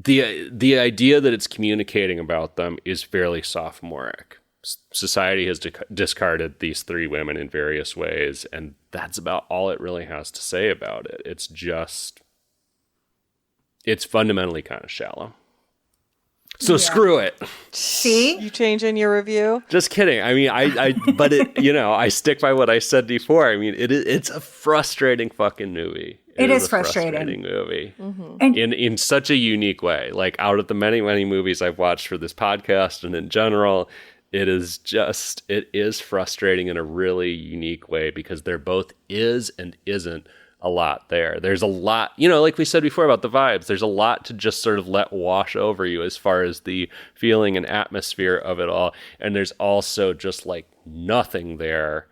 Speaker 3: the idea that it's communicating about them is fairly sophomoric. society has discarded these three women in various ways, and that's about all it really has to say about it. It's fundamentally kind of shallow. So screw it.
Speaker 1: See?
Speaker 2: You changing your review?
Speaker 3: Just kidding. I mean, but it, I stick by what I said before. I mean, it's a frustrating fucking movie.
Speaker 1: It is
Speaker 3: a
Speaker 1: frustrating
Speaker 3: movie. And in such a unique way. Like, out of the many, many movies I've watched for this podcast and in general, it is frustrating in a really unique way, because there both is and isn't a lot there. There's a lot, like we said before about the vibes, there's a lot to just sort of let wash over you as far as the feeling and atmosphere of it all. And there's also just like nothing there,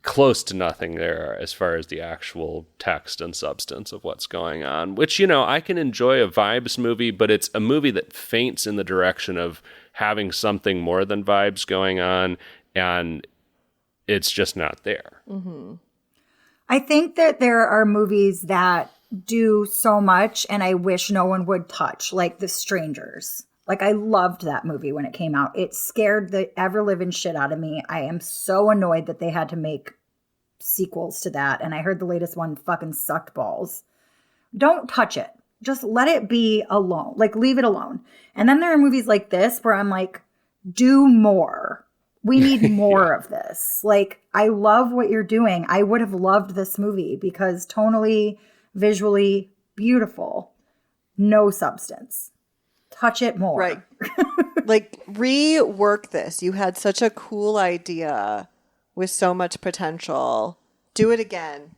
Speaker 3: close to nothing there, as far as the actual text and substance of what's going on, which, I can enjoy a vibes movie, but it's a movie that faints in the direction of having something more than vibes going on, and it's just not there.
Speaker 2: Mm-hmm.
Speaker 1: I think that there are movies that do so much and I wish no one would touch, like The Strangers. Like, I loved that movie when it came out. It scared the ever-living shit out of me. I am so annoyed that they had to make sequels to that. And I heard the latest one fucking sucked balls. Don't touch it. Just let it be alone. Like, leave it alone. And then there are movies like this where I'm like, do more. We need more of this. Like, I love what you're doing. I would have loved this movie because tonally, visually, beautiful. No substance. Touch it more.
Speaker 2: Right. Like, rework this. You had such a cool idea with so much potential. Do it again.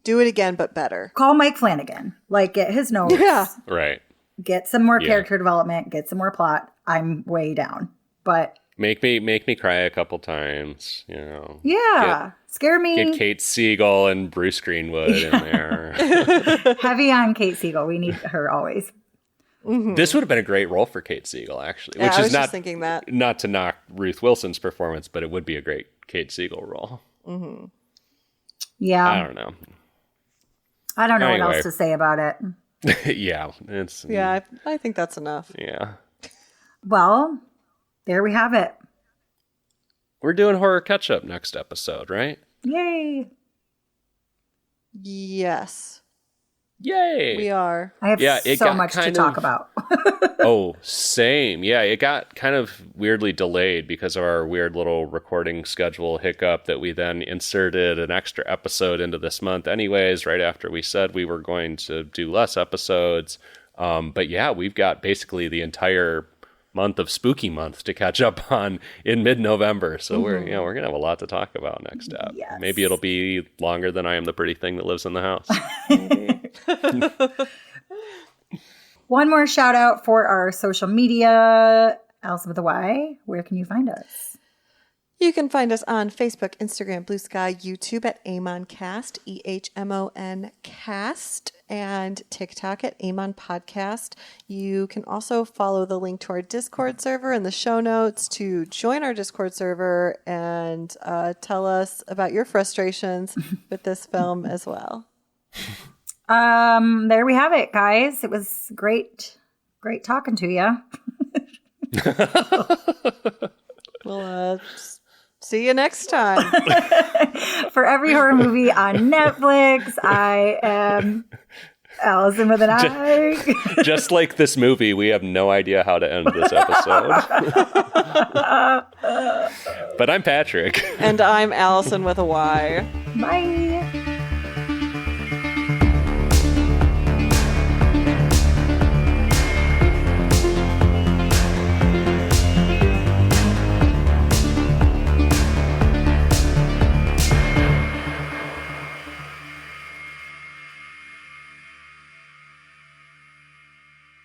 Speaker 2: Do it again, but better.
Speaker 1: Call Mike Flanagan. Like, get his notes.
Speaker 2: Yeah.
Speaker 3: Right.
Speaker 1: Get some more character development. Get some more plot. I'm way down. But...
Speaker 3: Make me cry a couple times,
Speaker 1: Yeah. Scare me.
Speaker 3: Get Kate Siegel and Bruce Greenwood in there.
Speaker 1: Heavy on Kate Siegel. We need her always.
Speaker 2: Mm-hmm.
Speaker 3: This would have been a great role for Kate Siegel, actually.
Speaker 2: Yeah,
Speaker 3: Which
Speaker 2: I
Speaker 3: is
Speaker 2: was just thinking that.
Speaker 3: Not to knock Ruth Wilson's performance, but it would be a great Kate Siegel role.
Speaker 2: Mm-hmm.
Speaker 1: Yeah.
Speaker 3: I don't know.
Speaker 1: I don't know what else to say about it.
Speaker 3: Yeah.
Speaker 2: I think that's enough.
Speaker 3: Yeah.
Speaker 1: Well, there we have it.
Speaker 3: We're doing horror catch-up next episode, right?
Speaker 1: Yay.
Speaker 2: Yes.
Speaker 3: Yay.
Speaker 2: We are.
Speaker 1: I have so much to talk about.
Speaker 3: Oh, same. Yeah, it got kind of weirdly delayed because of our weird little recording schedule hiccup that we then inserted an extra episode into this month anyways, right after we said we were going to do less episodes. But yeah, we've got basically the entire month of Spooky Month to catch up on in mid-November. So we're going to have a lot to talk about next up.
Speaker 1: Yes.
Speaker 3: Maybe it'll be longer than I Am the Pretty Thing That Lives in the House.
Speaker 1: One more shout out for our social media. Allison with a Y, where can you find us?
Speaker 2: You can find us on Facebook, Instagram, Blue Sky, YouTube at AmonCast, EHMON Cast, and TikTok at Amon Podcast. You can also follow the link to our Discord server in the show notes to join our Discord server and tell us about your frustrations with this film as well.
Speaker 1: There we have it, guys. It was great talking to you.
Speaker 2: We'll see you next time.
Speaker 1: For every horror movie on Netflix, I am Allison with an I.
Speaker 3: Just like this movie, we have no idea how to end this episode. But I'm Patrick.
Speaker 2: And I'm Allison with a Y.
Speaker 1: Bye.